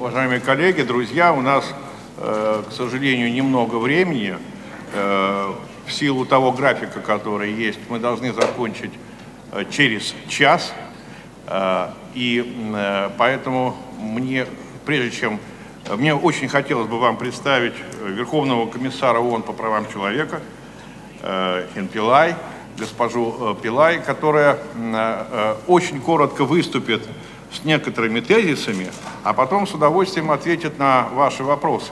Уважаемые коллеги, друзья, у нас, к сожалению, немного времени. В силу того графика, который есть, мы должны закончить через час. И поэтому мне очень хотелось бы вам представить верховного комиссара ООН по правам человека Пиллай, госпожу Пиллай, которая очень коротко выступит с некоторыми тезисами, а потом с удовольствием ответит на ваши вопросы.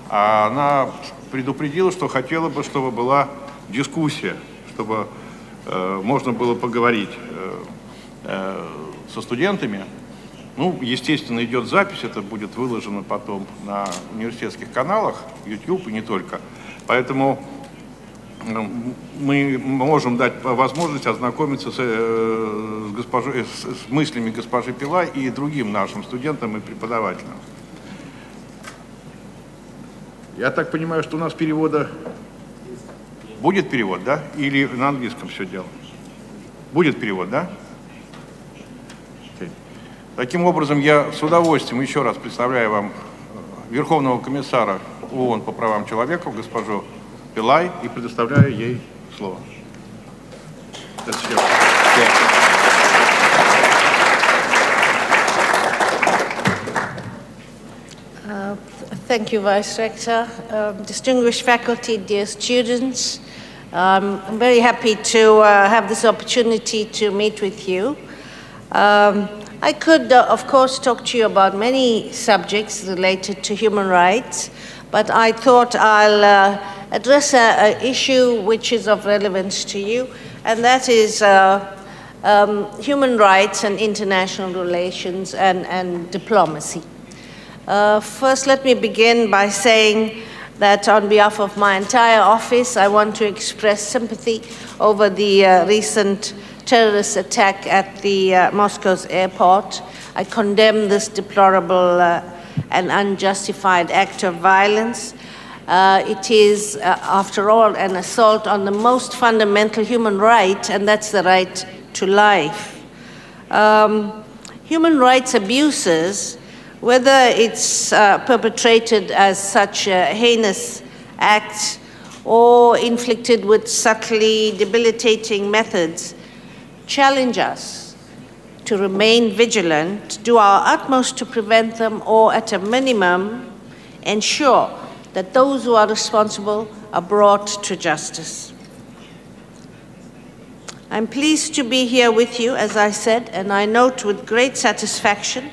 А она предупредила, что хотела бы, чтобы была дискуссия, чтобы можно было поговорить со студентами. Ну, естественно, идет запись, это будет выложено потом на университетских каналах, YouTube и не только. Поэтому мы можем дать возможность ознакомиться с мыслями госпожи Пиллай и другим нашим студентам и преподавателям. Я так понимаю, что у нас перевода... Будет перевод, да? Или на английском все дело? Будет перевод, да? Таким образом, я с удовольствием еще раз представляю вам Верховного комиссара ООН по правам человека, госпожу Пиллай, и предоставляю ей слово. Thank you, Vice Rector. Distinguished faculty, dear students, I'm very happy to have this opportunity to meet with you. I could, of course, talk to you about many subjects related to human rights, but I thought I'll address an issue which is of relevance to you, and that is human rights and international relations and diplomacy. First, let me begin by saying that on behalf of my entire office, I want to express sympathy over the recent terrorist attack at the Moscow's airport. I condemn this deplorable and unjustified act of violence. It is, after all, an assault on the most fundamental human right, and that's the right to life. Human rights abuses, whether it's perpetrated as such heinous acts or inflicted with subtly debilitating methods, challenge us to remain vigilant, do our utmost to prevent them, or at a minimum, ensure that those who are responsible are brought to justice. I'm pleased to be here with you, as I said, and I note with great satisfaction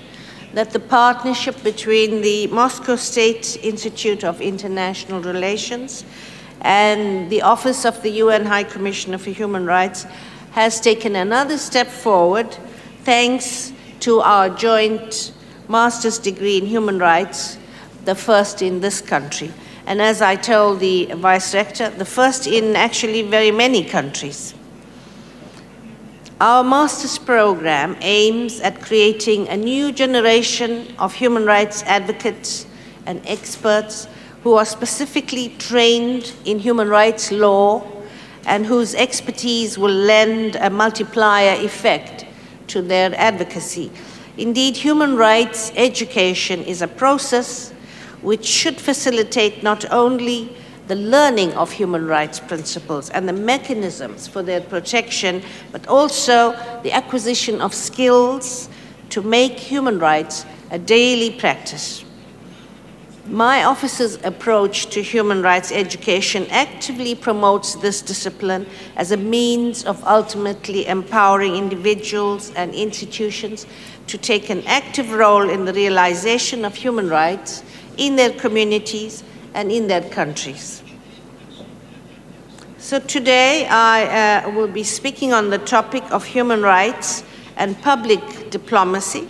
that the partnership between the Moscow State Institute of International Relations and the Office of the UN High Commissioner for Human Rights has taken another step forward thanks to our joint master's degree in human rights, the first in this country. And as I told the Vice Rector, the first in actually very many countries. Our master's program aims at creating a new generation of human rights advocates and experts who are specifically trained in human rights law and whose expertise will lend a multiplier effect to their advocacy. Indeed, human rights education is a process which should facilitate not only the learning of human rights principles and the mechanisms for their protection, but also the acquisition of skills to make human rights a daily practice. My office's approach to human rights education actively promotes this discipline as a means of ultimately empowering individuals and institutions to take an active role in the realization of human rights in their communities and in their countries. So today I will be speaking on the topic of human rights and public diplomacy,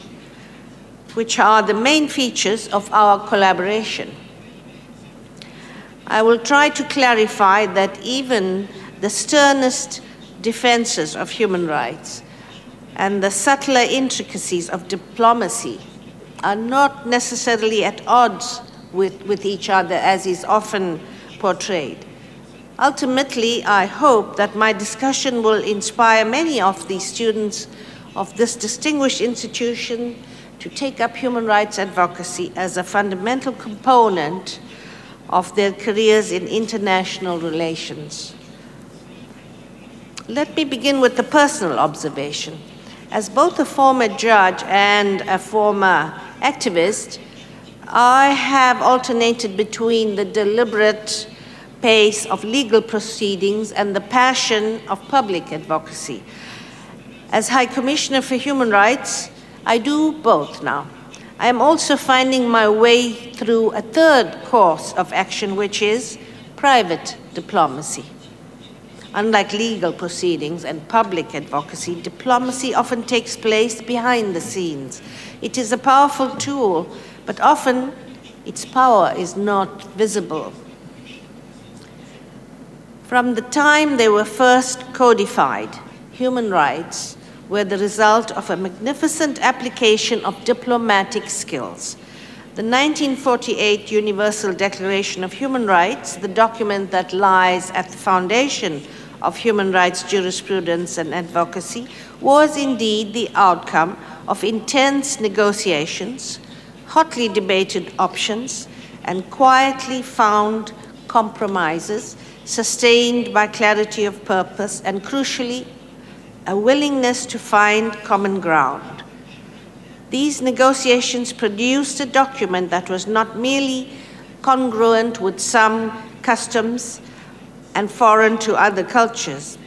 which are the main features of our collaboration. I will try to clarify that even the sternest defenses of human rights and the subtler intricacies of diplomacy are not necessarily at odds with each other, as is often portrayed. Ultimately, I hope that my discussion will inspire many of the students of this distinguished institution to take up human rights advocacy as a fundamental component of their careers in international relations. Let me begin with a personal observation. As both a former judge and a former activist, I have alternated between the deliberate pace of legal proceedings and the passion of public advocacy. As High Commissioner for Human Rights, I do both now. I am also finding my way through a third course of action, which is private diplomacy. Unlike legal proceedings and public advocacy, diplomacy often takes place behind the scenes. It is a powerful tool, but often its power is not visible. From the time they were first codified, human rights were the result of a magnificent application of diplomatic skills. The 1948 Universal Declaration of Human Rights, the document that lies at the foundation of human rights jurisprudence and advocacy, was indeed the outcome of intense negotiations, hotly debated options, and quietly found compromises, sustained by clarity of purpose and, crucially, a willingness to find common ground. These negotiations produced a document that was not merely congruent with some customs and foreign to other cultures.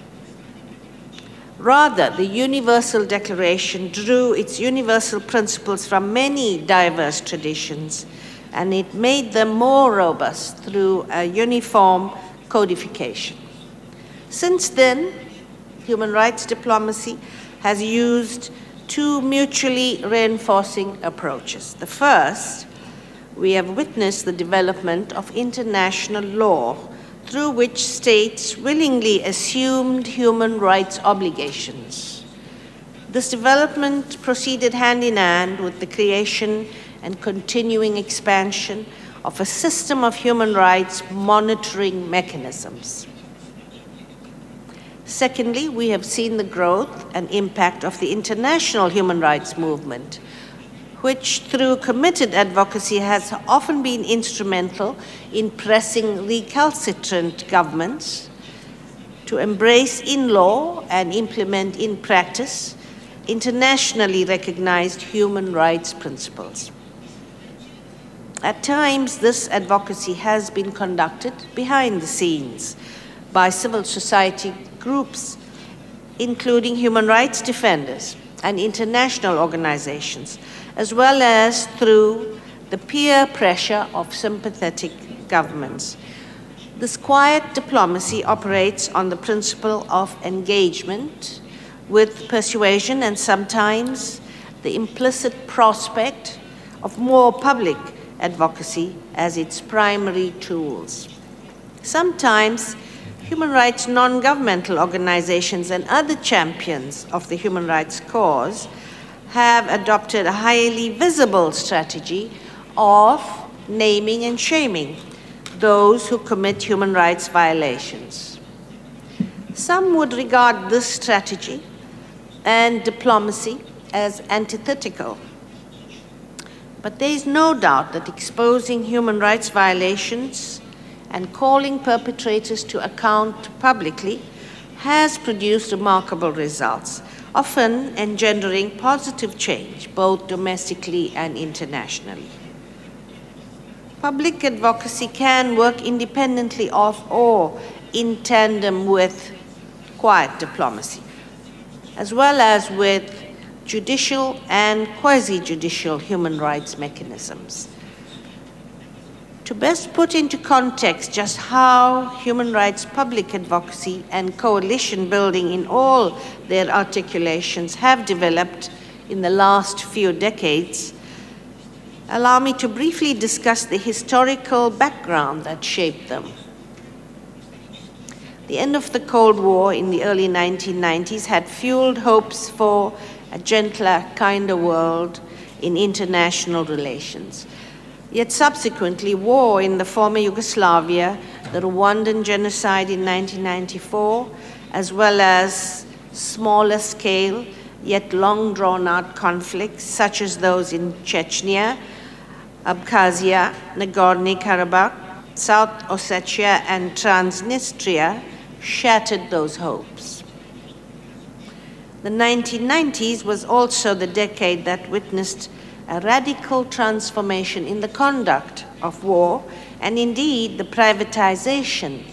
Rather, the Universal Declaration drew its universal principles from many diverse traditions, and it made them more robust through a uniform codification. Since then, human rights diplomacy has used two mutually reinforcing approaches. The first, we have witnessed the development of international law through which states willingly assumed human rights obligations. This development proceeded hand in hand with the creation and continuing expansion of a system of human rights monitoring mechanisms. Secondly, we have seen the growth and impact of the international human rights movement, which through committed advocacy has often been instrumental in pressing recalcitrant governments to embrace in law and implement in practice internationally recognized human rights principles. At times, this advocacy has been conducted behind the scenes by civil society groups, including human rights defenders and international organizations, as well as through the peer pressure of sympathetic governments. This quiet diplomacy operates on the principle of engagement with persuasion and sometimes the implicit prospect of more public advocacy as its primary tools. Sometimes human rights non-governmental organizations and other champions of the human rights cause have adopted a highly visible strategy of naming and shaming those who commit human rights violations. Some would regard this strategy and diplomacy as antithetical. But there is no doubt that exposing human rights violations and calling perpetrators to account publicly has produced remarkable results, often engendering positive change, both domestically and internationally. Public advocacy can work independently of or in tandem with quiet diplomacy, as well as with judicial and quasi-judicial human rights mechanisms. To best put into context just how human rights public advocacy and coalition building in all their articulations have developed in the last few decades, allow me to briefly discuss the historical background that shaped them. The end of the Cold War in the early 1990s had fueled hopes for a gentler, kinder world in international relations. Yet subsequently, war in the former Yugoslavia, the Rwandan genocide in 1994, as well as smaller scale yet long drawn-out conflicts, such as those in Chechnya, Abkhazia, Nagorno-Karabakh, South Ossetia, and Transnistria, shattered those hopes. The 1990s was also the decade that witnessed a radical transformation in the conduct of war and indeed the privatization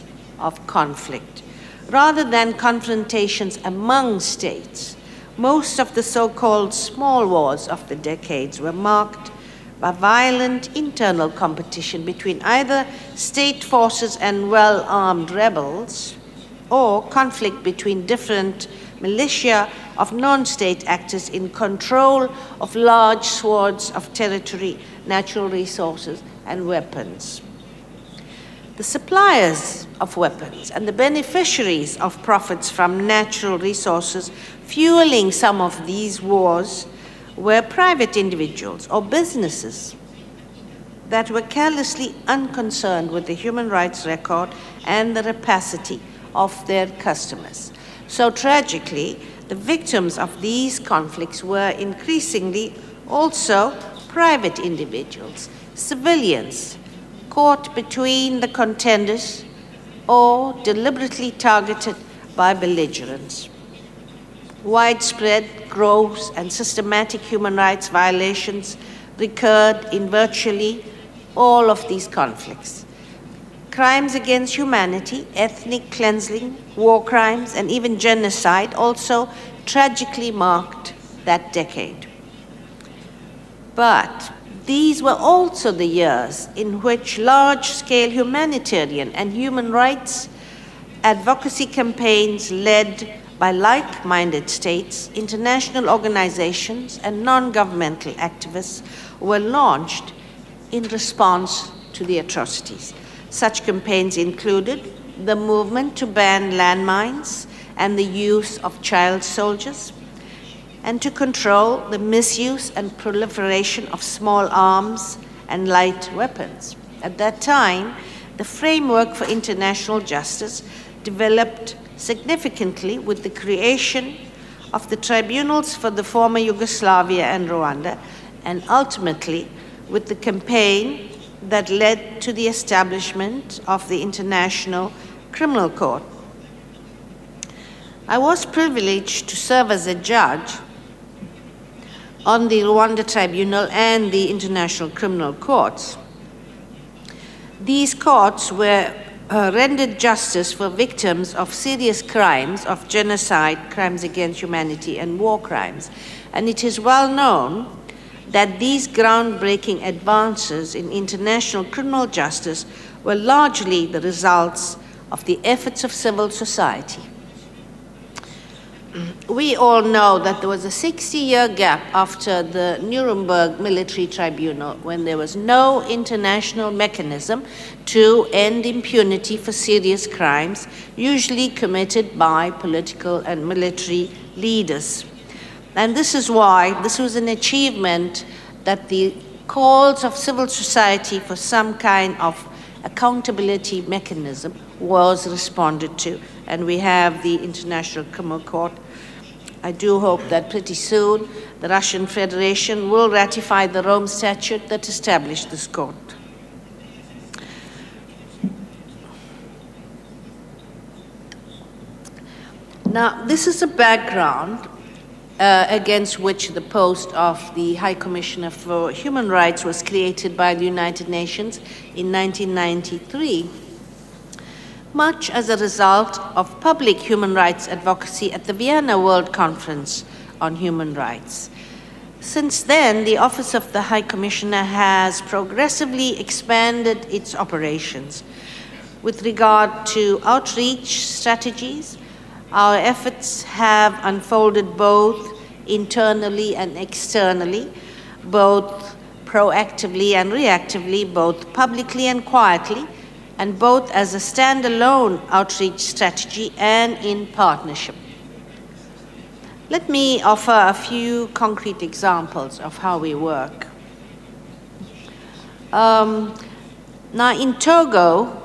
of conflict. Rather than confrontations among states, most of the so-called small wars of the decades were marked by violent internal competition between either state forces and well-armed rebels, or conflict between different militia of non-state actors in control of large swaths of territory, natural resources, and weapons. The suppliers of weapons and the beneficiaries of profits from natural resources fueling some of these wars were private individuals or businesses that were carelessly unconcerned with the human rights record and the rapacity of their customers. So tragically, the victims of these conflicts were increasingly also private individuals, civilians, caught between the contenders or deliberately targeted by belligerents. Widespread, gross, and systematic human rights violations recurred in virtually all of these conflicts. Crimes against humanity, ethnic cleansing, war crimes, and even genocide also tragically marked that decade. But these were also the years in which large-scale humanitarian and human rights advocacy campaigns led by like-minded states, international organizations, and non-governmental activists were launched in response to the atrocities. Such campaigns included the movement to ban landmines and the use of child soldiers, and to control the misuse and proliferation of small arms and light weapons. At that time, the framework for international justice developed significantly with the creation of the tribunals for the former Yugoslavia and Rwanda, and ultimately with the campaign that led to the establishment of the International Criminal Court. I was privileged to serve as a judge on the Rwanda Tribunal and the International Criminal Courts. These courts were rendered justice for victims of serious crimes of genocide, crimes against humanity, and war crimes. And it is well known that these groundbreaking advances in international criminal justice were largely the results of the efforts of civil society. We all know that there was a 60-year gap after the Nuremberg Military Tribunal when there was no international mechanism to end impunity for serious crimes, usually committed by political and military leaders. And this is why this was an achievement that the calls of civil society for some kind of accountability mechanism was responded to. And we have the International Criminal Court. I do hope that pretty soon the Russian Federation will ratify the Rome Statute that established this court. Now, this is a background against which the post of the High Commissioner for Human Rights was created by the United Nations in 1993, much as a result of public human rights advocacy at the Vienna World Conference on Human Rights. Since then, the Office of the High Commissioner has progressively expanded its operations. With regard to outreach strategies, our efforts have unfolded both internally and externally, both proactively and reactively, both publicly and quietly, and both as a standalone outreach strategy and in partnership. Let me offer a few concrete examples of how we work. Now in Togo,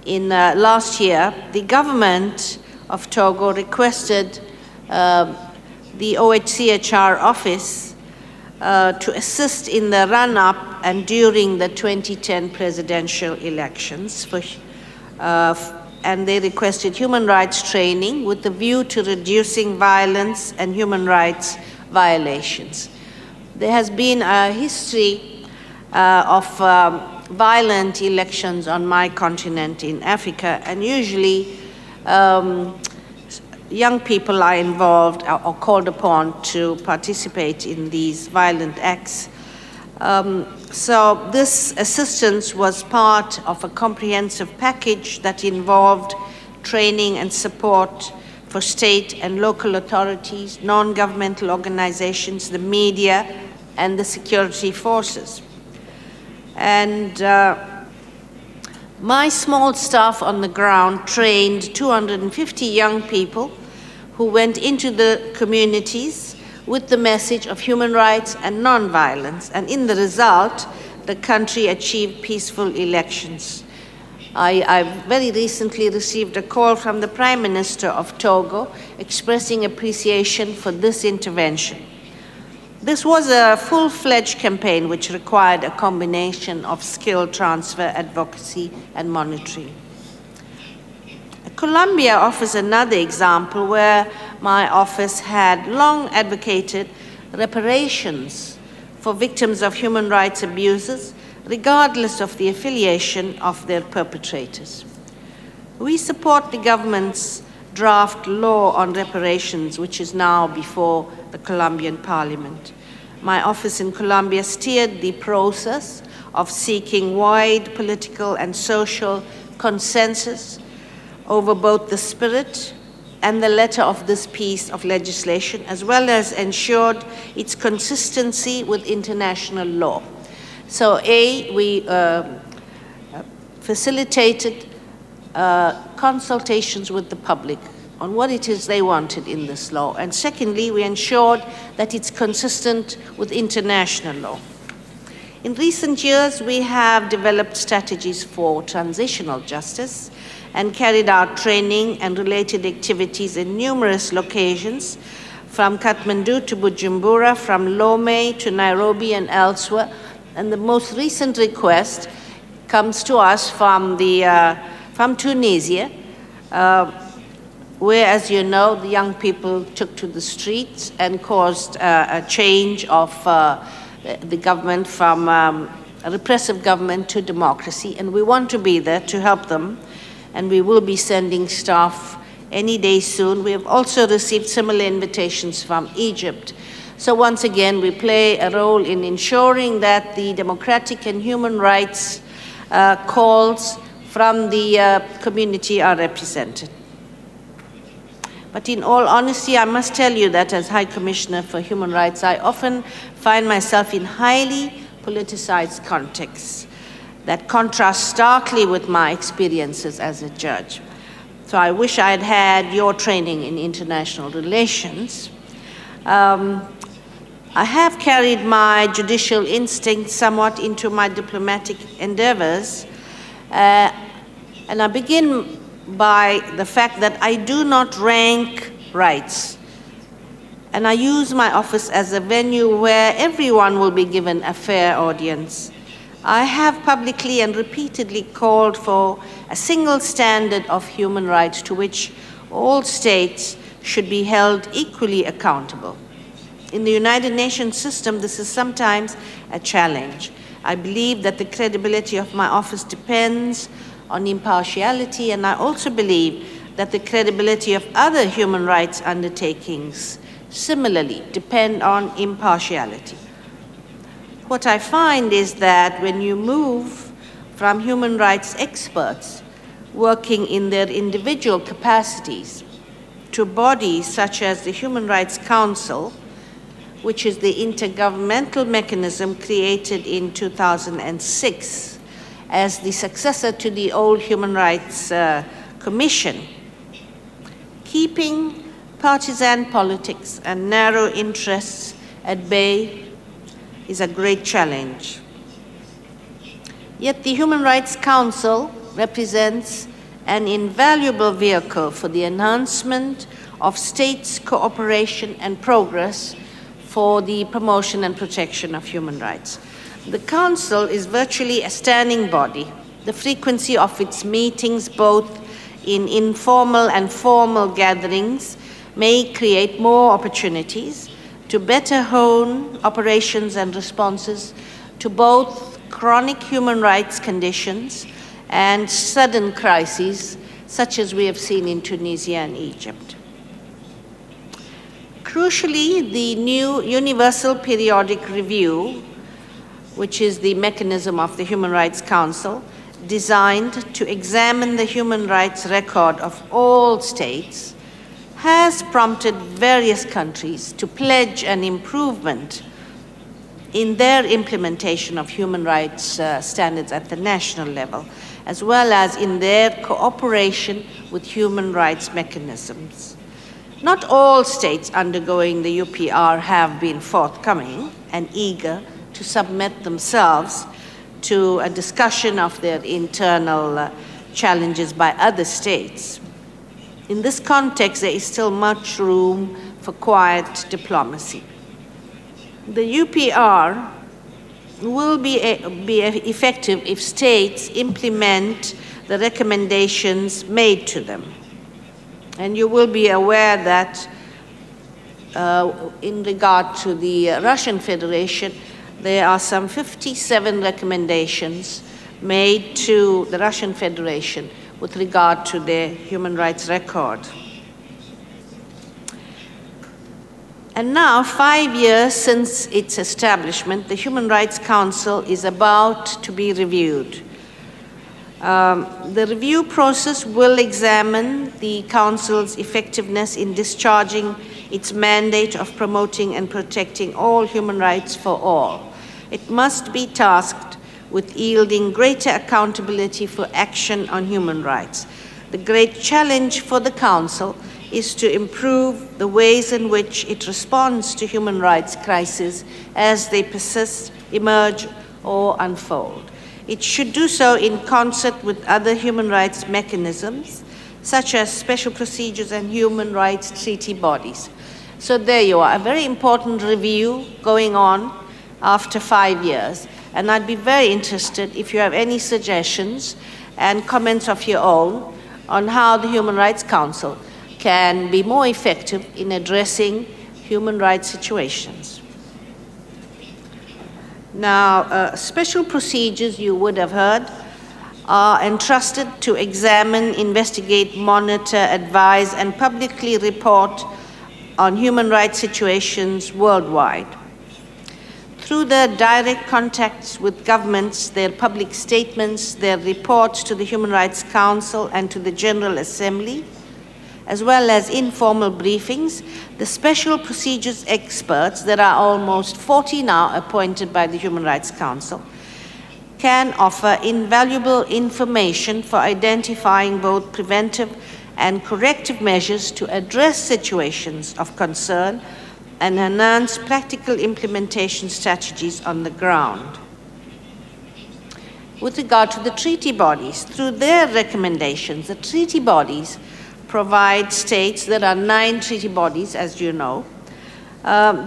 last year, the government of Togo requested the OHCHR office to assist in the run-up and during the 2010 presidential elections. And they requested human rights training with the view to reducing violence and human rights violations. There has been a history of violent elections on my continent in Africa, and usually young people are involved or called upon to participate in these violent acts. So this assistance was part of a comprehensive package that involved training and support for state and local authorities, non-governmental organizations, the media, and the security forces. And my small staff on the ground trained 250 young people who went into the communities with the message of human rights and nonviolence. And in the result, the country achieved peaceful elections. I very recently received a call from the Prime Minister of Togo expressing appreciation for this intervention. This was a full-fledged campaign which required a combination of skill transfer, advocacy, and monitoring. Colombia offers another example where my office had long advocated reparations for victims of human rights abuses, regardless of the affiliation of their perpetrators. We support the government's draft law on reparations, which is now before the Colombian Parliament. My office in Colombia steered the process of seeking wide political and social consensus over both the spirit and the letter of this piece of legislation, as well as ensured its consistency with international law. So we facilitated consultations with the public on what it is they wanted in this law. And secondly, we ensured that it's consistent with international law. In recent years, we have developed strategies for transitional justice and carried out training and related activities in numerous locations, from Kathmandu to Bujumbura, from Lomé to Nairobi and elsewhere. And the most recent request comes to us from Tunisia, where, as you know, the young people took to the streets and caused a change of the government from a repressive government to democracy. And we want to be there to help them. And we will be sending staff any day soon. We have also received similar invitations from Egypt. So once again, we play a role in ensuring that the democratic and human rights calls from the community are represented. But in all honesty, I must tell you that as High Commissioner for Human Rights, I often find myself in highly politicized contexts that contrast starkly with my experiences as a judge. So I wish I had had your training in international relations. I have carried my judicial instincts somewhat into my diplomatic endeavors, and I begin by the fact that I do not rank rights, and I use my office as a venue where everyone will be given a fair audience. I have publicly and repeatedly called for a single standard of human rights to which all states should be held equally accountable. In the United Nations system, this is sometimes a challenge. I believe that the credibility of my office depends on impartiality, and I also believe that the credibility of other human rights undertakings similarly depend on impartiality. What I find is that when you move from human rights experts working in their individual capacities to bodies such as the Human Rights Council, which is the intergovernmental mechanism created in 2006 as the successor to the old Human Rights Commission, keeping partisan politics and narrow interests at bay is a great challenge. Yet the Human Rights Council represents an invaluable vehicle for the enhancement of states' cooperation and progress for the promotion and protection of human rights. The Council is virtually a standing body. The frequency of its meetings, both in informal and formal gatherings, may create more opportunities to better hone operations and responses to both chronic human rights conditions and sudden crises, such as we have seen in Tunisia and Egypt. Crucially, the new Universal Periodic Review, which is the mechanism of the Human Rights Council, designed to examine the human rights record of all states, has prompted various countries to pledge an improvement in their implementation of human rights standards at the national level, as well as in their cooperation with human rights mechanisms. Not all states undergoing the UPR have been forthcoming and eager to submit themselves to a discussion of their internal challenges by other states. In this context, there is still much room for quiet diplomacy. The UPR will be effective if states implement the recommendations made to them. And you will be aware that in regard to the Russian Federation, there are some 57 recommendations made to the Russian Federation with regard to their human rights record. And now, 5 years since its establishment, the Human Rights Council is about to be reviewed. The review process will examine the Council's effectiveness in discharging its mandate of promoting and protecting all human rights for all. It must be tasked with yielding greater accountability for action on human rights. The great challenge for the Council is to improve the ways in which it responds to human rights crises as they persist, emerge, or unfold. It should do so in concert with other human rights mechanisms, such as special procedures and human rights treaty bodies. So there you are, a very important review going on after 5 years. And I'd be very interested if you have any suggestions and comments of your own on how the Human Rights Council can be more effective in addressing human rights situations. Now, special procedures, you would have heard, are entrusted to examine, investigate, monitor, advise, and publicly report on human rights situations worldwide. Through their direct contacts with governments, their public statements, their reports to the Human Rights Council and to the General Assembly, as well as informal briefings, the special procedures experts, there are almost 40 now appointed by the Human Rights Council, can offer invaluable information for identifying both preventive and corrective measures to address situations of concern and enhance practical implementation strategies on the ground. With regard to the treaty bodies, through their recommendations, the treaty bodies provide states, there are 9 treaty bodies, as you know.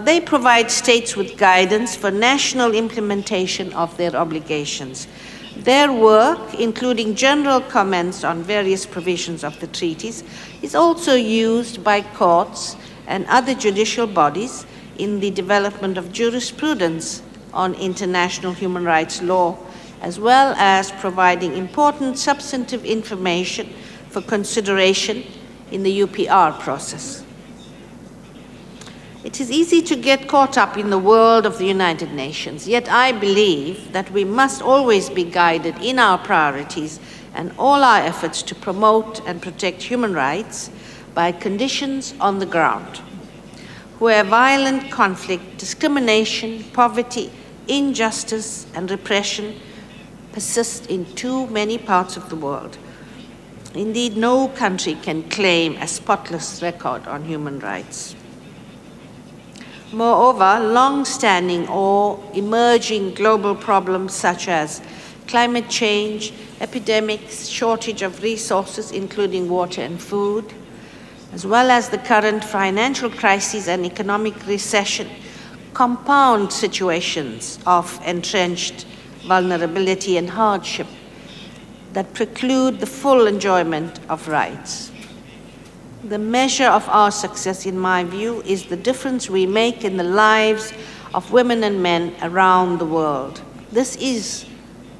They provide states with guidance for national implementation of their obligations. Their work, including general comments on various provisions of the treaties, is also used by courts and other judicial bodies in the development of jurisprudence on international human rights law, as well as providing important substantive information for consideration in the UPR process. It is easy to get caught up in the world of the United Nations, yet I believe that we must always be guided in our priorities and all our efforts to promote and protect human rights by conditions on the ground, where violent conflict, discrimination, poverty, injustice, and repression persist in too many parts of the world. Indeed, no country can claim a spotless record on human rights. Moreover, long-standing or emerging global problems such as climate change, epidemics, shortage of resources, including water and food, as well as the current financial crisis and economic recession, compound situations of entrenched vulnerability and hardship that preclude the full enjoyment of rights. The measure of our success, in my view, is the difference we make in the lives of women and men around the world. This is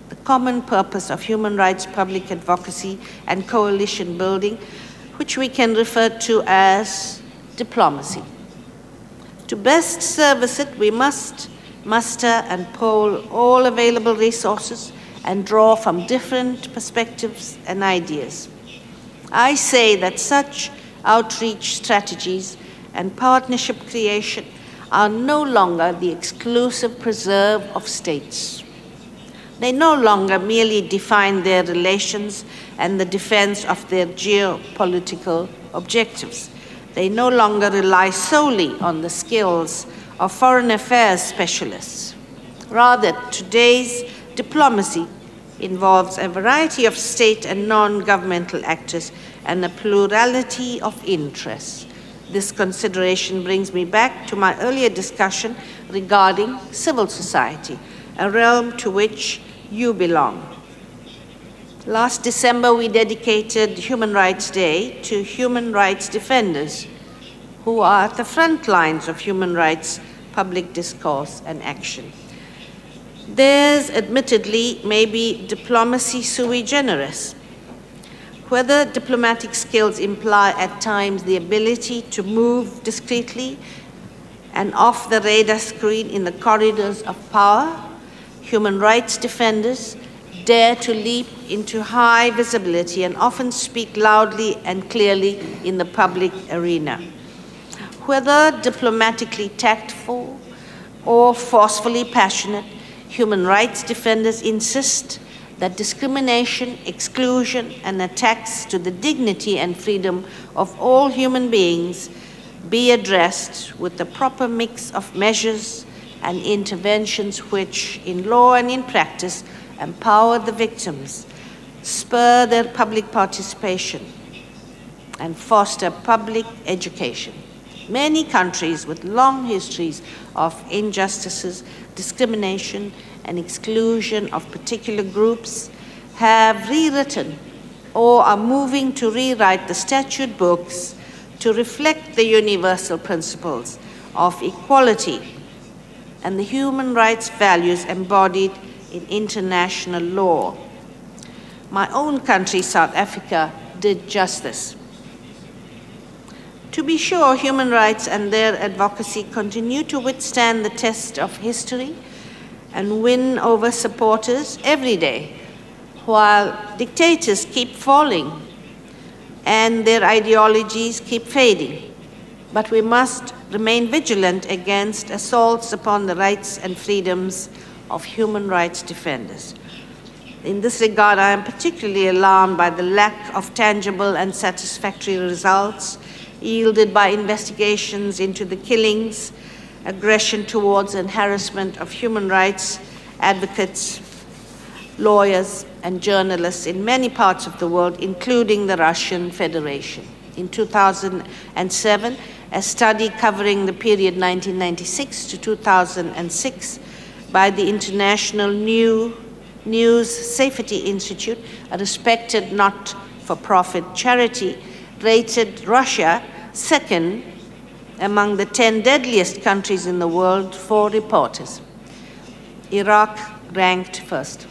the common purpose of human rights public advocacy and coalition building, which we can refer to as diplomacy. To best service it, we must muster and pool all available resources and draw from different perspectives and ideas. I say that such outreach strategies and partnership creation are no longer the exclusive preserve of states. They no longer merely define their relations and the defense of their geopolitical objectives. They no longer rely solely on the skills of foreign affairs specialists. Rather, today's diplomacy involves a variety of state and non-governmental actors and a plurality of interests. This consideration brings me back to my earlier discussion regarding civil society, a realm to which you belong. Last December, we dedicated Human Rights Day to human rights defenders who are at the front lines of human rights public discourse and action. Theirs, admittedly, may be diplomacy sui generis. Whether diplomatic skills imply at times the ability to move discreetly and off the radar screen in the corridors of power, human rights defenders dare to leap into high visibility and often speak loudly and clearly in the public arena. Whether diplomatically tactful or forcefully passionate, human rights defenders insist that discrimination, exclusion, and attacks to the dignity and freedom of all human beings be addressed with the proper mix of measures and interventions which, in law and in practice, empower the victims, spur their public participation, and foster public education. Many countries with long histories of injustices, discrimination, and exclusion of particular groups have rewritten or are moving to rewrite the statute books to reflect the universal principles of equality and the human rights values embodied in international law. My own country, South Africa, did just this. To be sure, human rights and their advocacy continue to withstand the test of history and win over supporters every day, while dictators keep falling and their ideologies keep fading. But we must remain vigilant against assaults upon the rights and freedoms of human rights defenders. In this regard, I am particularly alarmed by the lack of tangible and satisfactory results yielded by investigations into the killings, aggression towards and harassment of human rights advocates, lawyers, and journalists in many parts of the world, including the Russian Federation. In 2007, a study covering the period 1996 to 2006 by the International News Safety Institute, a respected not-for-profit charity, rated Russia second among the 10 deadliest countries in the world for reporters. Iraq ranked first.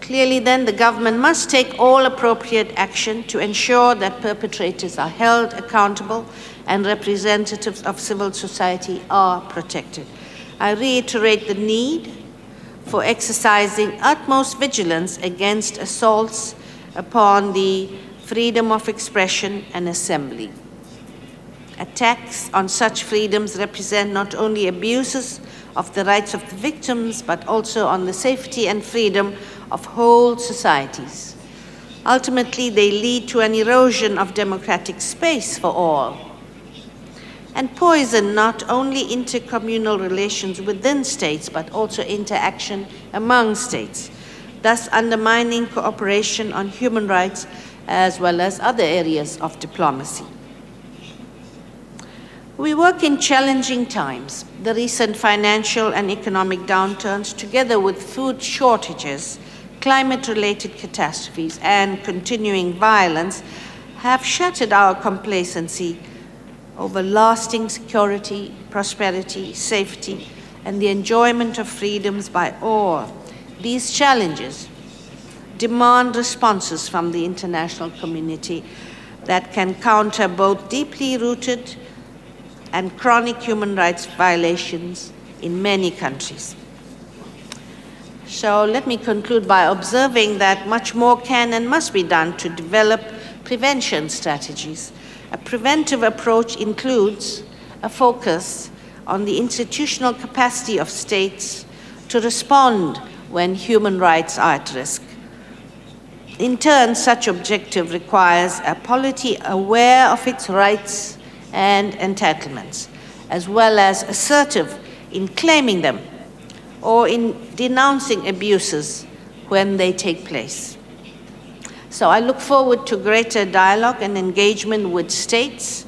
Clearly then, the government must take all appropriate action to ensure that perpetrators are held accountable and representatives of civil society are protected. I reiterate the need for exercising utmost vigilance against assaults upon the freedom of expression and assembly. Attacks on such freedoms represent not only abuses of the rights of the victims, but also on the safety and freedom of whole societies. Ultimately, they lead to an erosion of democratic space for all, and poison not only intercommunal relations within states, but also interaction among states, thus undermining cooperation on human rights as well as other areas of diplomacy. We work in challenging times. The recent financial and economic downturns, together with food shortages, climate-related catastrophes, and continuing violence, have shattered our complacency over lasting security, prosperity, safety, and the enjoyment of freedoms by all. These challenges demand responses from the international community that can counter both deeply rooted and chronic human rights violations in many countries. So let me conclude by observing that much more can and must be done to develop prevention strategies. A preventive approach includes a focus on the institutional capacity of states to respond when human rights are at risk. In turn, such objective requires a polity aware of its rights and entitlements, as well as assertive in claiming them or in denouncing abuses when they take place. So I look forward to greater dialogue and engagement with states,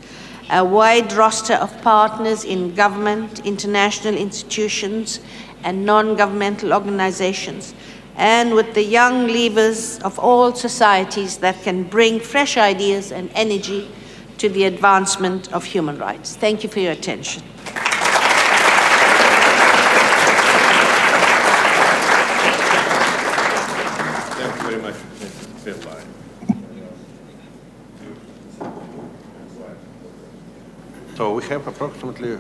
a wide roster of partners in government, international institutions, and non-governmental organizations, and with the young leaders of all societies that can bring fresh ideas and energy to the advancement of human rights. Thank you for your attention. Thank you very much, Mrs. Pillai. So we have approximately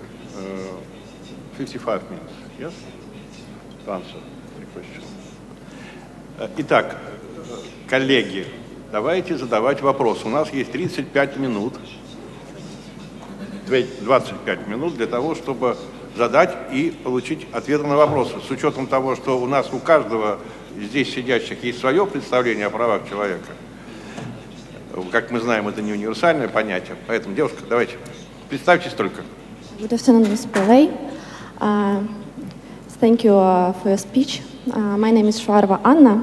55 minutes, yes, to answer the question. Итак, коллеги, давайте задавать вопросы. У нас есть 35 минут, 25 минут для того, чтобы задать и получить ответы на вопросы. С учетом того, что у нас у каждого здесь сидящих есть свое представление о правах человека. Как мы знаем, это не универсальное понятие. Поэтому, девушка, давайте, представьтесь только. Good afternoon, Ms. Pillai. Thank you for your speech. My name is Shvarva Anna.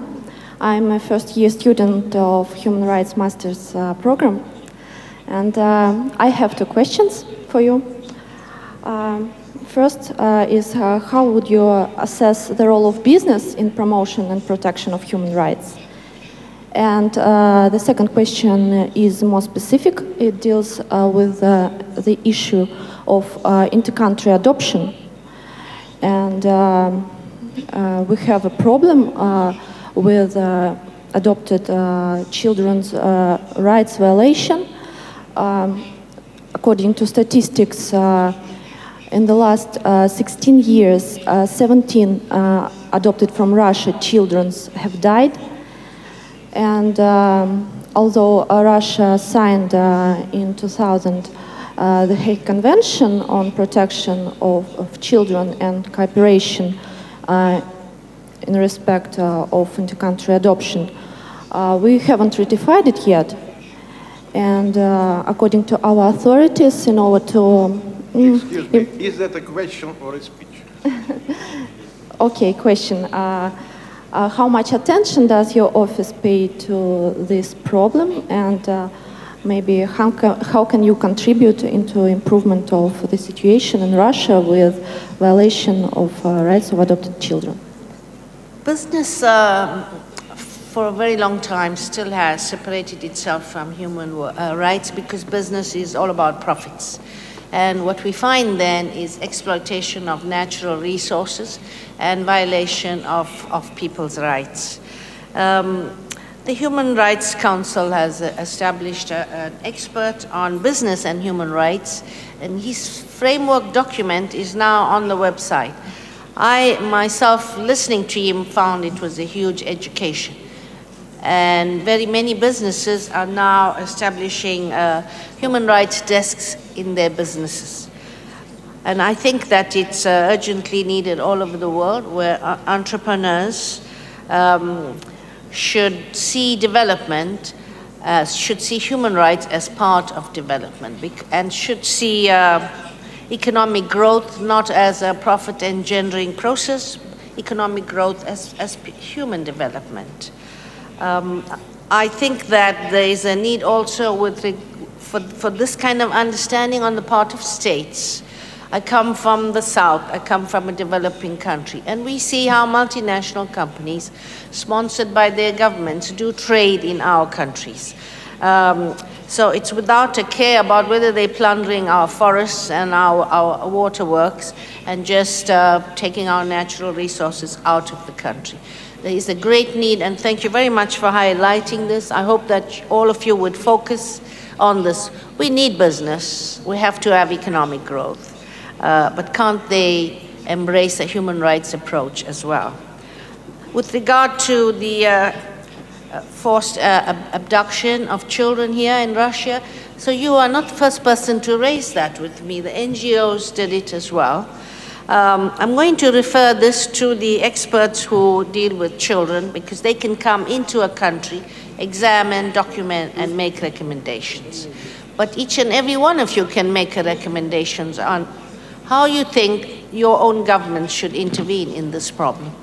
I'm a first-year student of Human Rights Master's program. And I have two questions for you. First is how would you assess the role of business in promotion and protection of human rights? And the second question is more specific. It deals with the issue of inter-country adoption. And we have a problem with adopted children's rights violation. According to statistics, in the last 16 years, 17 adopted from Russia children have died. And although Russia signed in 2000 the Hague Convention on Protection of Children and Cooperation in respect of inter-country adoption, we haven't ratified it yet. And according to our authorities, in order to... Excuse me, is that a question or a speech? Okay, question. How much attention does your office pay to this problem, and maybe how can you contribute into improvement of the situation in Russia with violation of rights of adopted children? Business, for a very long time, still has separated itself from human rights because business is all about profits. And what we find then is exploitation of natural resources and violation of people's rights. The Human Rights Council has established an expert on business and human rights, and his framework document is now on the website. I myself, listening to him, found it was a huge education. And very many businesses are now establishing human rights desks in their businesses. And I think that it's urgently needed all over the world, where entrepreneurs should see development, should see human rights as part of development, and should see economic growth not as a profit-engendering process, economic growth as human development. I think that there is a need also for this kind of understanding on the part of states. I come from the South, I come from a developing country, and we see how multinational companies, sponsored by their governments, do trade in our countries. So it's without a care about whether they're plundering our forests and our waterworks and just taking our natural resources out of the country. There is a great need, and thank you very much for highlighting this. I hope that all of you would focus on this. We need business. We have to have economic growth. But can't they embrace a human rights approach as well? With regard to the forced abduction of children here in Russia, so you are not the first person to raise that with me. The NGOs did it as well. I'm going to refer this to the experts who deal with children, because they can come into a country, examine, document, and make recommendations. But each and every one of you can make recommendations on how you think your own government should intervene in this problem.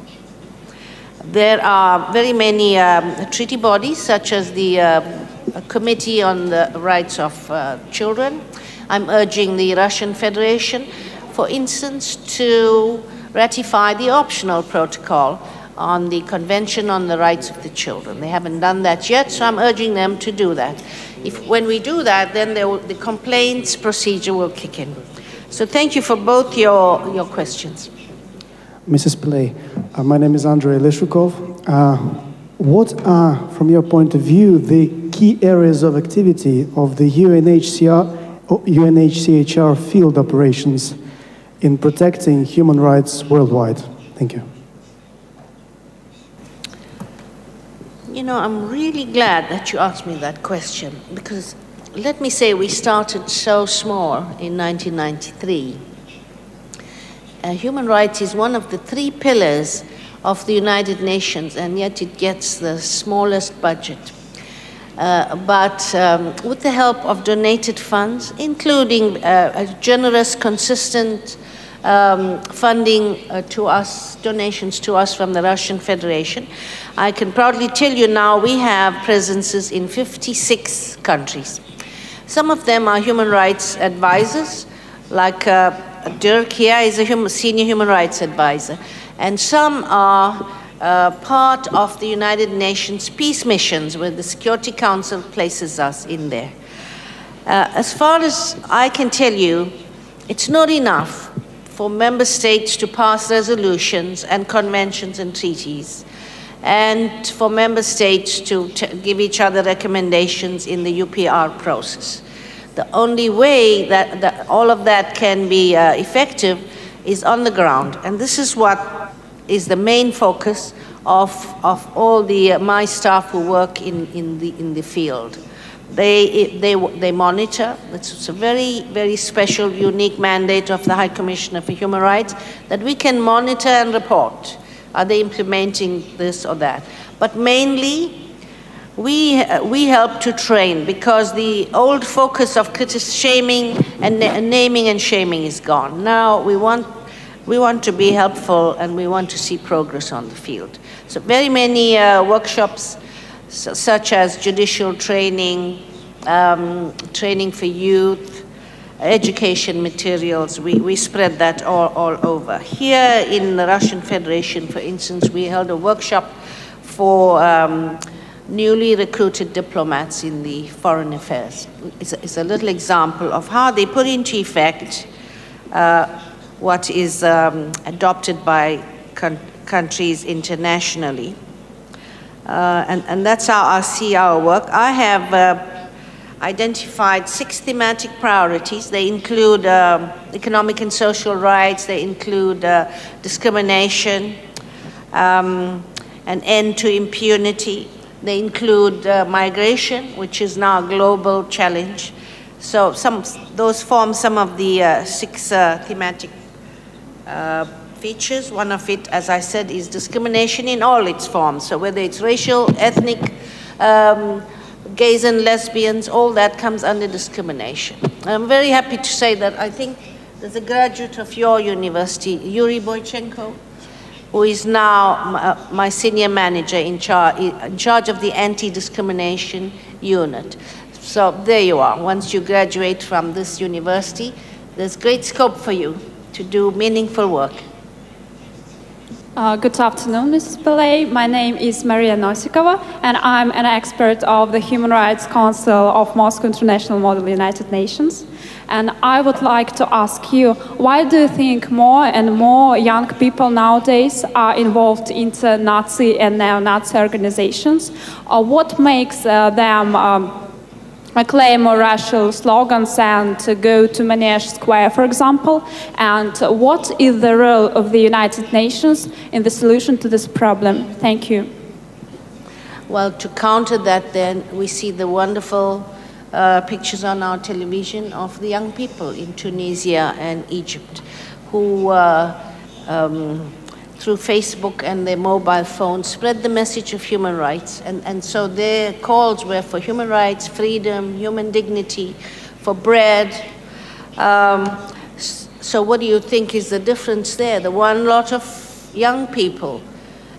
There are very many treaty bodies, such as the Committee on the Rights of Children. I'm urging the Russian Federation, for instance, to ratify the optional protocol on the Convention on the Rights of the Children. They haven't done that yet, so I'm urging them to do that. When we do that, then the complaints procedure will kick in. So thank you for both your questions. Mrs. Pillay, my name is Andrei Leshukov. What are, from your point of view, the key areas of activity of the UNHCR field operations in protecting human rights worldwide? Thank you. You know, I'm really glad that you asked me that question, because let me say we started so small in 1993. Human rights is one of the 3 pillars of the United Nations, and yet it gets the smallest budget. But with the help of donated funds, including a generous, consistent funding to us, donations to us from the Russian Federation, I can proudly tell you now we have presences in 56 countries. Some of them are human rights advisors, like Dirk here is a senior human rights advisor, and some are part of the United Nations peace missions, where the Security Council places us in there. As far as I can tell you, it's not enough for member states to pass resolutions and conventions and treaties, and for member states to give each other recommendations in the UPR process. The only way that all of that can be effective is on the ground, and this is what is the main focus of all my staff who work in the field. They monitor. It's a very, very special, unique mandate of the High Commissioner for Human Rights, that we can monitor and report. Are they implementing this or that? But mainly, we help to train, because the old focus of shaming and naming and shaming is gone. Now we want to be helpful, and we want to see progress on the field. So very many workshops, such as judicial training, training for youth, education materials, we spread that all over. Here in the Russian Federation, for instance, we held a workshop for newly recruited diplomats in the foreign affairs. It's a little example of how they put into effect what is adopted by countries internationally. And that's how I see our work. I have identified 6 thematic priorities. They include economic and social rights, they include discrimination, an end to impunity, they include migration, which is now a global challenge. So those form some of the 6 thematic features. One of it, as I said, is discrimination in all its forms. So whether it's racial, ethnic, gays and lesbians, all that comes under discrimination. I'm very happy to say that I think there's a graduate of your university, Yuri Boychenko, who is now my senior manager in charge of the anti-discrimination unit. So there you are. Once you graduate from this university, there's great scope for you to do meaningful work. Good afternoon, Mrs. Pillay. My name is Maria Nosikova, and I'm an expert of the Human Rights Council of Moscow International Model United Nations. And I would like to ask you, why do you think more and more young people nowadays are involved into Nazi and neo-Nazi organizations? Or what makes them claim more racial slogans and go to Manege Square, for example? And what is the role of the United Nations in the solution to this problem? Thank you. Well, to counter that, then, we see the wonderful pictures on our television of the young people in Tunisia and Egypt who, through Facebook and their mobile phones, spread the message of human rights. And so their calls were for human rights, freedom, human dignity, for bread. So what do you think is the difference there? The one lot of young people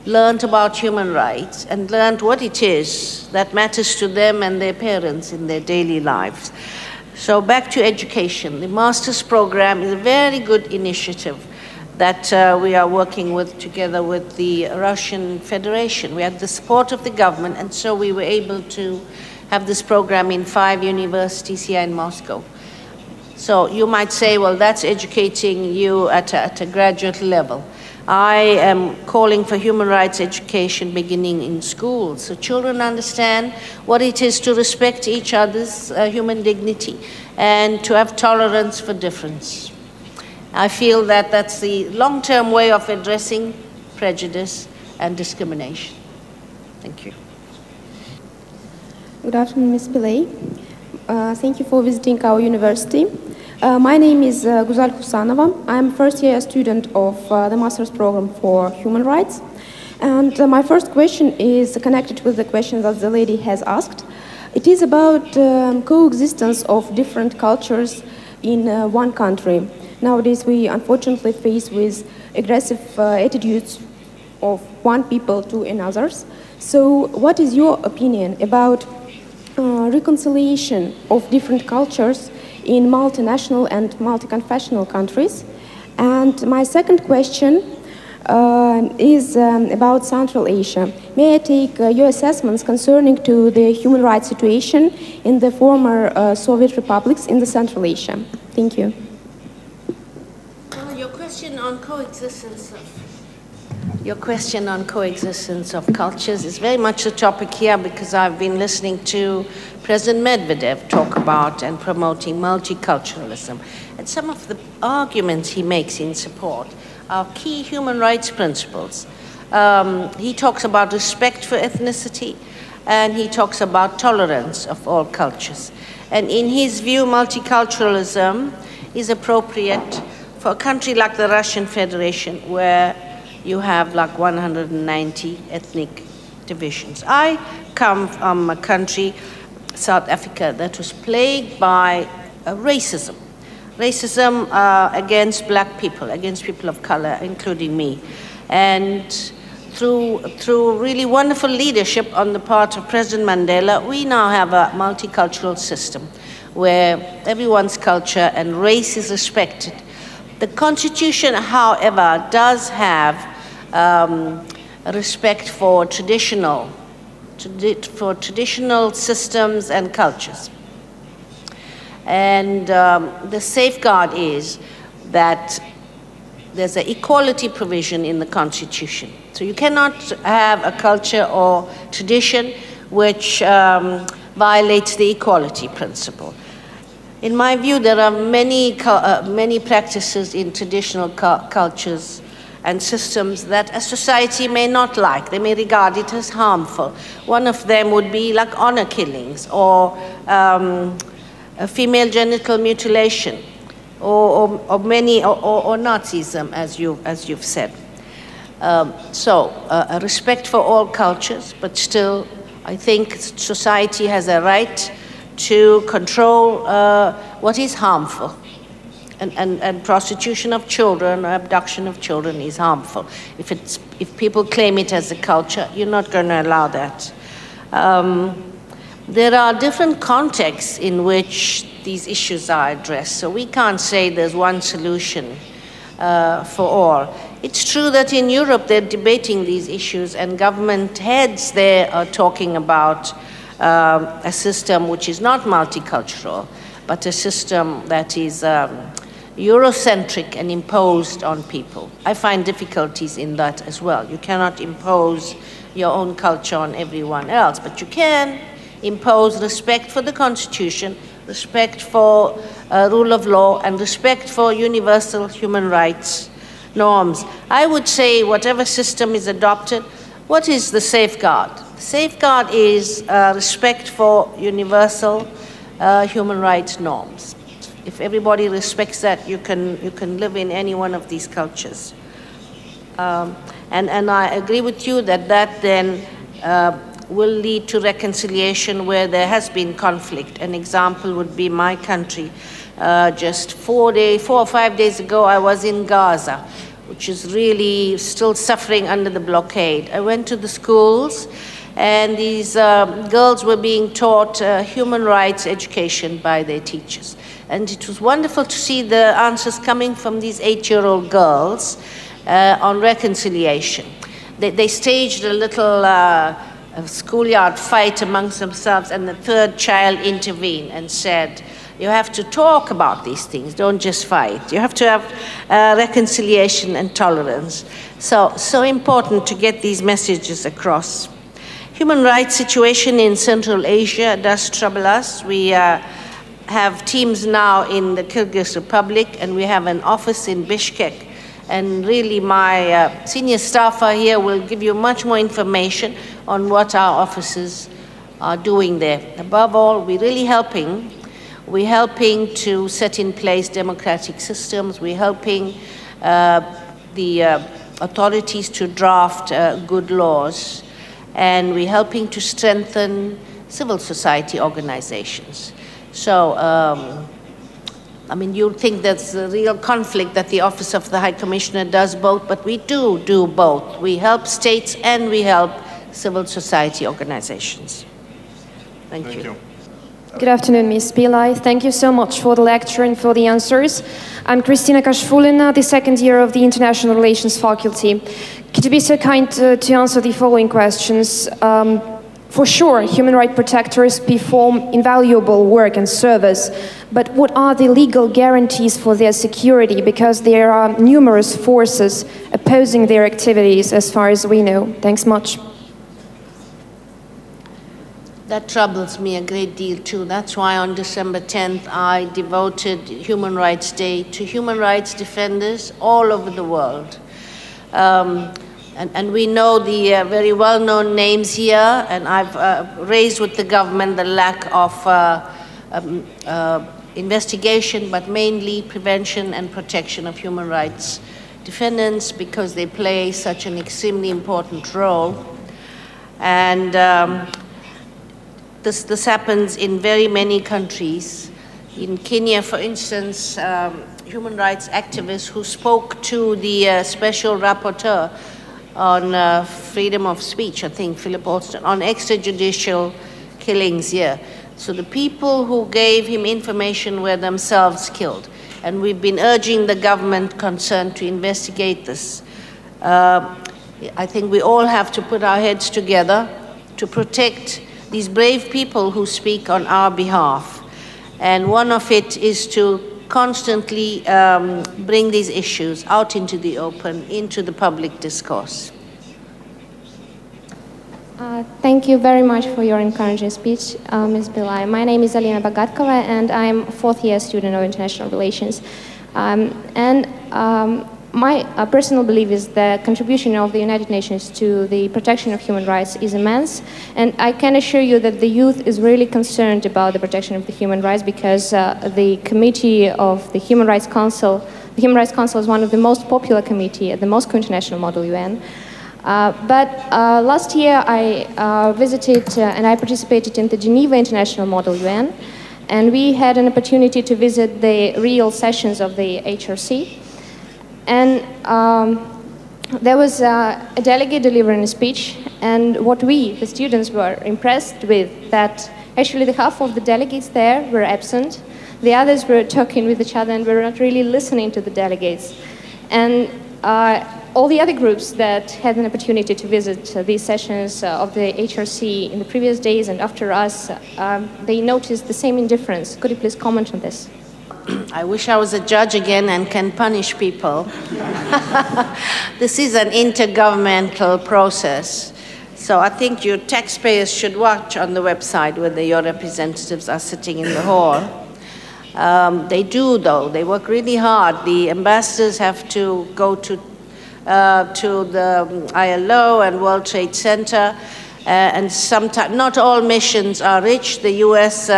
learned about human rights and learned what it is that matters to them and their parents in their daily lives. So back to education. The master's program is a very good initiative that we are working with together with the Russian Federation. We had the support of the government, and so we were able to have this program in 5 universities here in Moscow. So you might say, well, that's educating you at a graduate level. I am calling for human rights education beginning in schools, so children understand what it is to respect each other's human dignity and to have tolerance for difference. I feel that that's the long-term way of addressing prejudice and discrimination. Thank you. Good afternoon, Ms. Pillay. Thank you for visiting our university. My name is Guzal Husanova. I'm a first-year student of the master's program for human rights. And my first question is connected with the question that the lady has asked. It is about coexistence of different cultures in one country. Nowadays, we unfortunately face with aggressive attitudes of one people to another's. So what is your opinion about reconciliation of different cultures in multinational and multi-confessional countries? And my second question is about Central Asia. May I take your assessments concerning to the human rights situation in the former Soviet republics in the Central Asia? Thank you. Well, your question on coexistence of cultures is very much a topic here because I've been listening to President Medvedev talk about and promoting multiculturalism. And some of the arguments he makes in support are key human rights principles. He talks about respect for ethnicity, and he talks about tolerance of all cultures. And in his view, multiculturalism is appropriate for a country like the Russian Federation, where you have like 190 ethnic divisions. I come from a country, South Africa, that was plagued by racism. Racism against black people, against people of color, including me. And through really wonderful leadership on the part of President Mandela, we now have a multicultural system where everyone's culture and race is respected. The Constitution, however, does have a respect for traditional systems and cultures. And the safeguard is that there's an equality provision in the Constitution. So you cannot have a culture or tradition which violates the equality principle. In my view, there are many practices in traditional cultures and systems that a society may not like. They may regard it as harmful. One of them would be like honor killings or female genital mutilation or Nazism, as you've said. So a respect for all cultures, but still I think society has a right to control what is harmful. and prostitution of children or abduction of children is harmful. If people claim it as a culture, you're not going to allow that. There are different contexts in which these issues are addressed, so we can't say there's one solution for all. It's true that in Europe they're debating these issues, and government heads there are talking about a system which is not multicultural, but a system that is Eurocentric and imposed on people. I find difficulties in that as well. You cannot impose your own culture on everyone else, but you can impose respect for the Constitution, respect for rule of law, and respect for universal human rights norms. I would say whatever system is adopted, what is the safeguard? The safeguard is respect for universal human rights norms. If everybody respects that, you can live in any one of these cultures. And I agree with you that then will lead to reconciliation where there has been conflict. An example would be my country. Just 4 or 5 days ago, I was in Gaza, which is really still suffering under the blockade. I went to the schools, and these girls were being taught human rights education by their teachers. And it was wonderful to see the answers coming from these 8-year-old girls on reconciliation. They staged a little schoolyard fight amongst themselves, and the third child intervened and said, you have to talk about these things, don't just fight. You have to have reconciliation and tolerance. So important to get these messages across. Human rights situation in Central Asia does trouble us. We have teams now in the Kyrgyz Republic, and we have an office in Bishkek. And really my senior staff are here will give you much more information on what our offices are doing there. Above all, we're really helping. We're helping to set in place democratic systems. We're helping the authorities to draft good laws. And we're helping to strengthen civil society organizations. So, I mean, you'd think there's a real conflict that the Office of the High Commissioner does both, but we do both. We help states and we help civil society organizations. Thank you. Good afternoon, Ms. Pillai. Thank you so much for the lecture and for the answers. I'm Kristina Kashfulina, the second year of the International Relations Faculty. Could you be so kind to answer the following questions? For sure, human rights protectors perform invaluable work and service, but what are the legal guarantees for their security? Because there are numerous forces opposing their activities, as far as we know. Thanks much. That troubles me a great deal too. That's why on December 10th, I devoted Human Rights Day to human rights defenders all over the world. And we know the very well-known names here, and I've raised with the government the lack of investigation, but mainly prevention and protection of human rights defendants, because they play such an extremely important role. And this happens in very many countries. In Kenya, for instance, human rights activists who spoke to the special rapporteur on freedom of speech, I think, Philip Alston, on extrajudicial killings here. So the people who gave him information were themselves killed. And we've been urging the government concerned to investigate this. I think we all have to put our heads together to protect these brave people who speak on our behalf. And one of it is to constantly bring these issues out into the open, into the public discourse. Thank you very much for your encouraging speech, Ms. Pillai. My name is Alina Bagatkova, and I'm a fourth-year student of international relations. My personal belief is the contribution of the United Nations to the protection of human rights is immense, and I can assure you that the youth is really concerned about the protection of the human rights, because the committee of the Human Rights Council is one of the most popular committee at the Moscow International Model UN. But last year I visited and I participated in the Geneva International Model UN, And we had an opportunity to visit the real sessions of the HRC. And there was a delegate delivering a speech, and what we, the students, were impressed with, that actually the half of the delegates there were absent. The others were talking with each other and were not really listening to the delegates. And all the other groups that had an opportunity to visit these sessions of the HRC in the previous days and after us, they noticed the same indifference. Could you please comment on this? I wish I was a judge again and can punish people. This is an intergovernmental process. So I think your taxpayers should watch on the website whether your representatives are sitting in the hall. They do, though. They work really hard. The ambassadors have to go to the ILO and World Trade Center. And sometimes, not all missions are rich. The US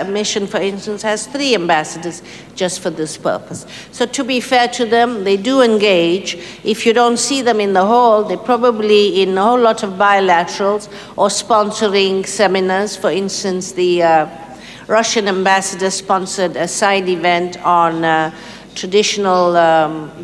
mission, for instance, has 3 ambassadors just for this purpose. So to be fair to them, they do engage. If you don't see them in the hall, they're probably in a whole lot of bilaterals or sponsoring seminars. For instance, the Russian ambassador sponsored a side event on traditional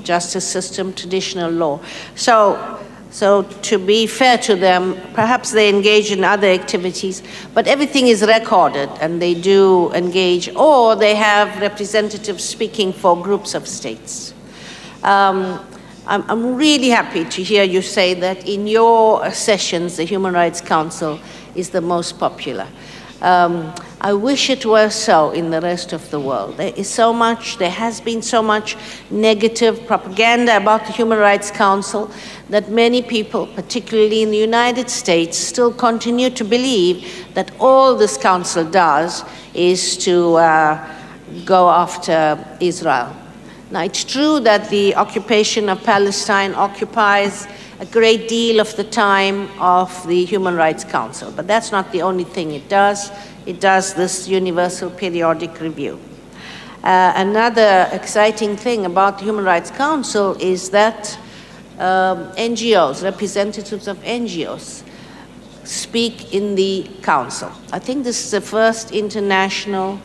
justice system, traditional law. So to be fair to them, perhaps they engage in other activities, but everything is recorded and they do engage, or they have representatives speaking for groups of states. I'm really happy to hear you say that in your sessions, the Human Rights Council is the most popular. I wish it were so in the rest of the world. There has been so much negative propaganda about the Human Rights Council that many people, particularly in the United States, still continue to believe that all this council does is to go after Israel. Now, it's true that the occupation of Palestine occupies a great deal of the time of the Human Rights Council, but that's not the only thing it does. It does this universal periodic review. Another exciting thing about the Human Rights Council is that NGOs, representatives of NGOs, speak in the council. I think this is the first international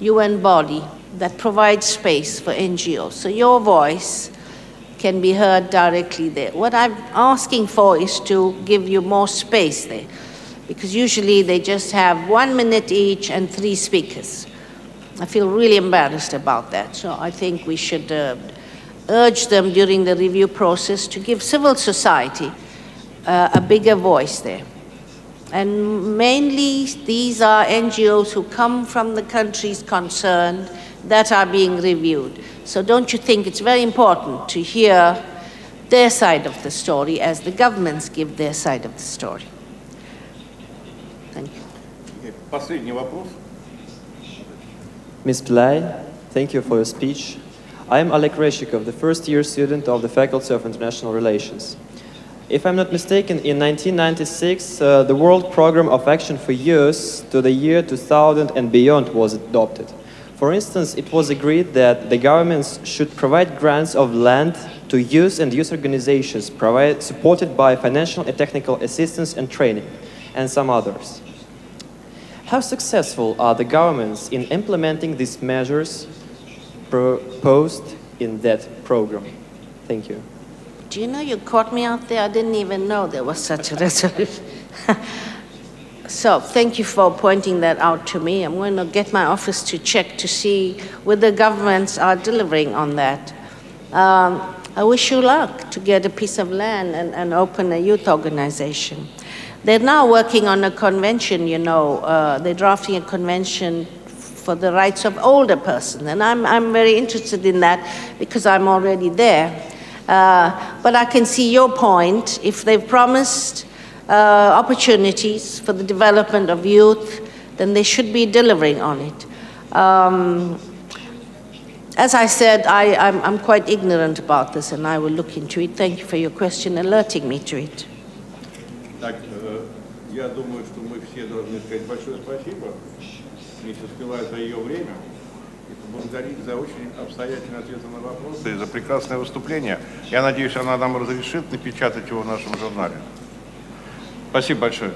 UN body that provides space for NGOs. So your voice can be heard directly there. What I'm asking for is to give you more space there, because usually they just have 1 minute each and 3 speakers. I feel really embarrassed about that. So I think we should urge them during the review process to give civil society a bigger voice there. And mainly these are NGOs who come from the countries concerned that are being reviewed. So don't you think it's very important to hear their side of the story as the governments give their side of the story? Thank you. Последний вопрос. Ms. Pillai, thank you for your speech. I am Oleg Reshikov, the first-year student of the Faculty of International Relations. If I'm not mistaken, in 1996, the World Program of Action for Youth to the year 2000 and beyond was adopted. For instance, it was agreed that the governments should provide grants of land to youth and youth organizations, supported by financial and technical assistance and training, and some others. How successful are the governments in implementing these measures proposed in that program? Thank you. Do you know you caught me out there? I didn't even know there was such a resolution. So thank you for pointing that out to me. I'm going to get my office to check to see whether governments are delivering on that. I wish you luck to get a piece of land and open a youth organization. They're now working on a convention, you know. They're drafting a convention for the rights of older persons. And I'm very interested in that because I'm already there. But I can see your point. If they've promised opportunities for the development of youth, then they should be delivering on it. As I said, I'm quite ignorant about this, and I will look into it. Thank you for your question, alerting me to it. Так, я думаю, что мы все должны сказать большое спасибо миссис Пиллай за ее время и поблагодарить за очень обстоятельные ответы на вопросы и за прекрасное выступление. Я надеюсь, она нам разрешит напечатать его в нашем журнале. Спасибо большое.